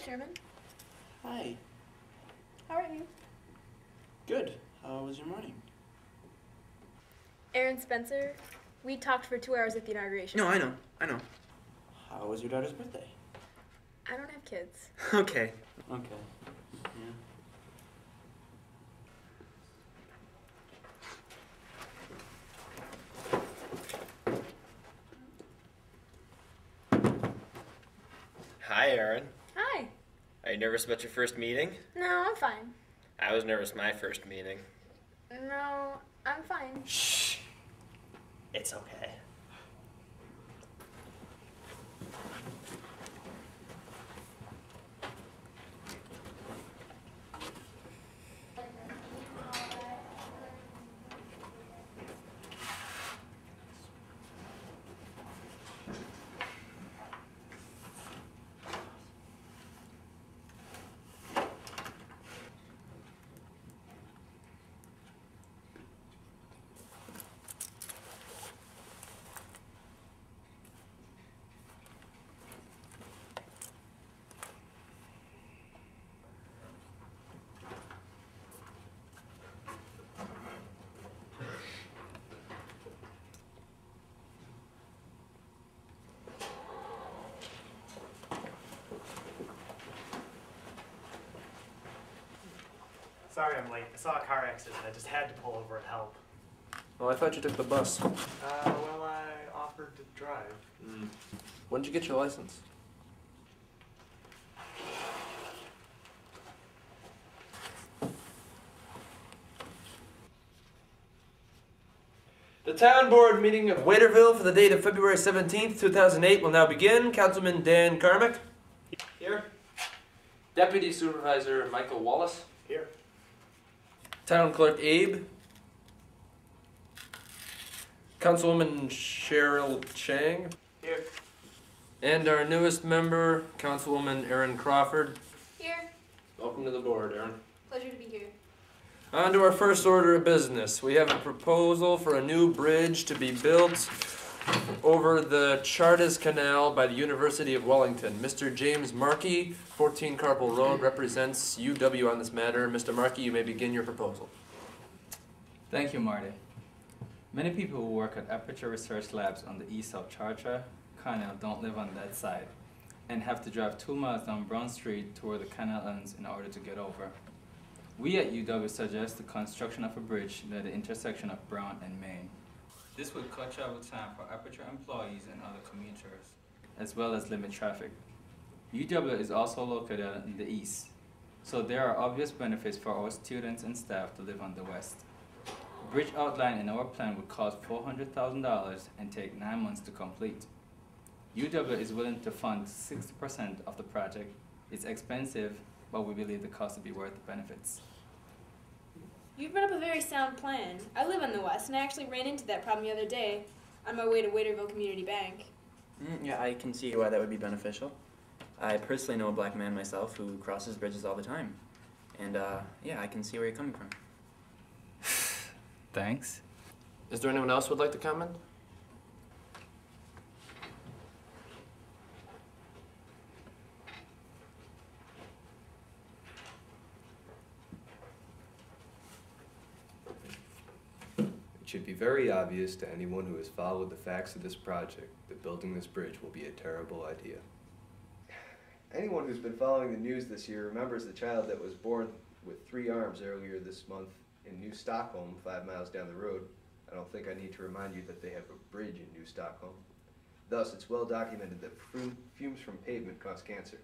Sherman. Hi. How are you? Good. How was your morning? Erin Spencer. We talked for 2 hours at the inauguration. No, I know. How was your daughter's birthday? I don't have kids. Okay. Okay. Hi, Erin. Hi. Are you nervous about your first meeting? No, I'm fine. I was nervous my first meeting. No, I'm fine. Shh. It's okay. Sorry I'm late. I saw a car accident. I just had to pull over and help. Oh, I thought you took the bus. Well, I offered to drive. When did you get your license? The town board meeting of Waiterville for the date of February 17th, 2008 will now begin. Councilman Dan Carmick. Here. Deputy Supervisor Michael Wallace. Here. Town Clerk Abe. Councilwoman Cheryl Chang. Here. And our newest member, Councilwoman Erin Crawford. Here. Welcome to the board, Erin. Pleasure to be here. On to our first order of business. We have a proposal for a new bridge to be built over the Chartres Canal by the University of Wellington. Mr. James Markey, 14 Carpel Road, represents UW on this matter. Mr. Markey, you may begin your proposal. Thank you, Marty. Many people who work at Aperture Research Labs on the east of Chartres Canal don't live on that side and have to drive 2 miles down Brown Street to where the canal ends in order to get over. We at UW suggest the construction of a bridge near the intersection of Brown and Main. This would cut travel time for Aperture employees and other commuters, as well as limit traffic. UW is also located in the east, so there are obvious benefits for our students and staff to live on the west. The bridge outlined in our plan would cost $400,000 and take 9 months to complete. UW is willing to fund 60% of the project. It's expensive, but we believe the cost will be worth the benefits. You've brought up a very sound plan. I live on the west, and I actually ran into that problem the other day on my way to Waiterville Community Bank. Yeah, I can see why that would be beneficial. I personally know a black man myself who crosses bridges all the time. And yeah, I can see where you're coming from. Thanks. Is there anyone else who would like to comment? It should be very obvious to anyone who has followed the facts of this project that building this bridge will be a terrible idea. Anyone who's been following the news this year remembers the child that was born with 3 arms earlier this month in New Stockholm, 5 miles down the road. I don't think I need to remind you that they have a bridge in New Stockholm. Thus, it's well documented that fumes from pavement cause cancer.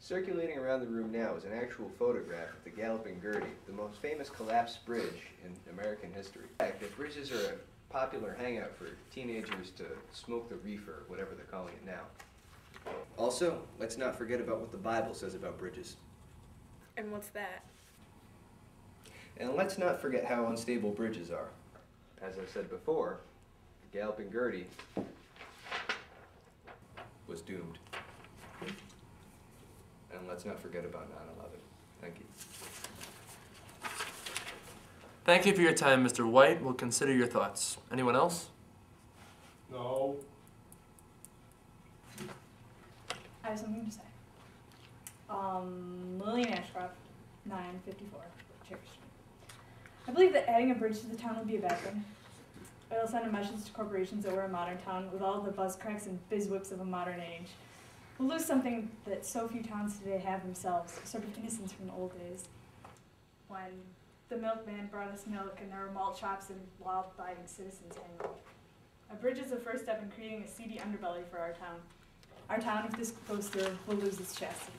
Circulating around the room now is an actual photograph of the Galloping Gertie, the most famous collapsed bridge in American history. In fact, that bridges are a popular hangout for teenagers to smoke the reefer, whatever they're calling it now. Also, let's not forget about what the Bible says about bridges. And what's that? And let's not forget how unstable bridges are. As I've said before, the Galloping Gertie was doomed. And let's not forget about 9/11. Thank you. Thank you for your time, Mr. White. We'll consider your thoughts. Anyone else? No. I have something to say. Lillian Ashcroft, 954 Cherry Street. I believe that adding a bridge to the town would be a bad thing. It'll send a message to corporations that we're a modern town with all the buzz cracks and bizwicks of a modern age. We'll lose something that so few towns today have themselves, a sort of innocence from the old days. When the milkman brought us milk and there were malt shops and law-abiding citizens hanging out. A bridge is the first step in creating a seedy underbelly for our town. Our town, if this goes through, will lose its chastity.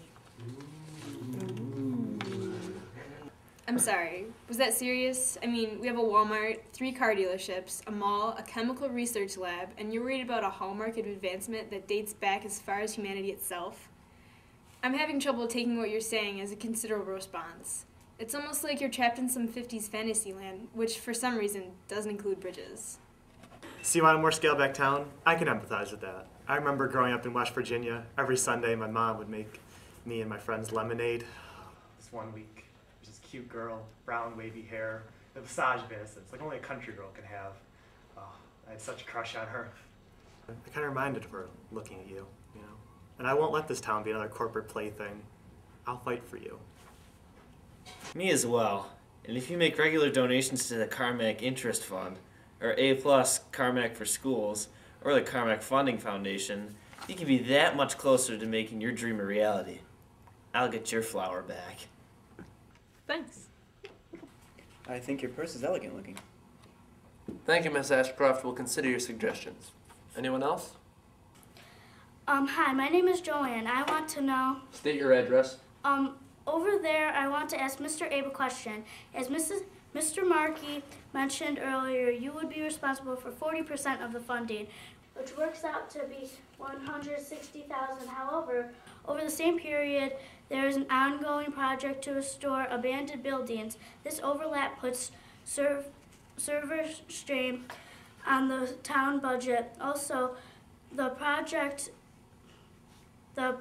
I'm sorry, was that serious? I mean, we have a Walmart, 3 car dealerships, a mall, a chemical research lab, and you're worried about a hallmark of advancement that dates back as far as humanity itself? I'm having trouble taking what you're saying as a considerable response. It's almost like you're trapped in some 50s fantasy land, which for some reason doesn't include bridges. So you want a more scaled-back town? I can empathize with that. I remember growing up in West Virginia. Every Sunday, my mom would make me and my friends lemonade. This one week, there's this cute girl, brown wavy hair, the visage of innocence, like only a country girl can have. Oh, I had such a crush on her. I kind of reminded of her looking at you, you know. And I won't let this town be another corporate plaything. I'll fight for you. Me as well. And if you make regular donations to the Carmack Interest Fund, or A+ Carmack for Schools, or the Carmack Funding Foundation, you can be that much closer to making your dream a reality. I'll get your flower back. Thanks. I think your purse is elegant looking. Thank you, Miss Ashcroft. We'll consider your suggestions. Anyone else? Hi, my name is Joanne. I want to know, State your address. over there, I want to ask Mr. Abe a question. As Mr. Markey mentioned earlier, you would be responsible for 40% of the funding, which works out to be $160,000. However, over the same period, there is an ongoing project to restore abandoned buildings. This overlap puts server strain on the town budget. Also, the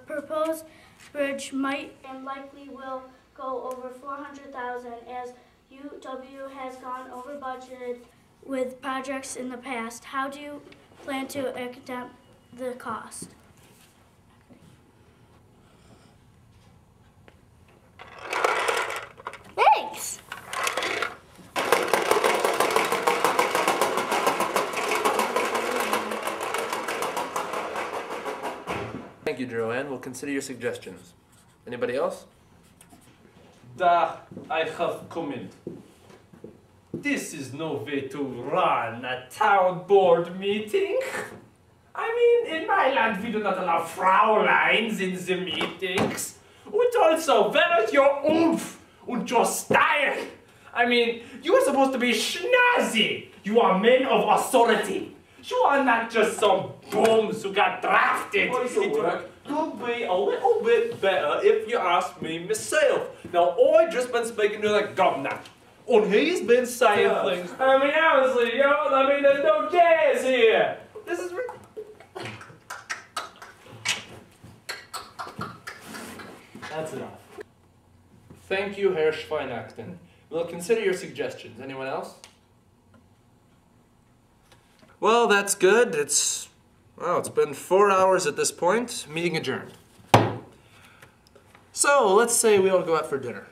proposed bridge might and likely will go over $400,000 as UW has gone over budgeted with projects in the past. How do you plan to account the cost? Thanks! Thank you, Joanne. We'll consider your suggestions. Anybody else? Da, I have comment. This is no way to run a town board meeting. I mean, in my land we do not allow Frauleins in the meetings. And also, where is your oomph and your style? I mean, you are supposed to be schnazzy. You are men of authority. You are not just some bums who got drafted. Could be a little bit better if you ask me myself. Now, I just been speaking to the governor, and he's been saying things. I mean, honestly, there's no jazz here. This is. That's enough. Thank you, Herr Schweinachten. We'll consider your suggestions. Anyone else? Well, that's good. It's been 4 hours at this point. Meeting adjourned. So, let's say we all go out for dinner.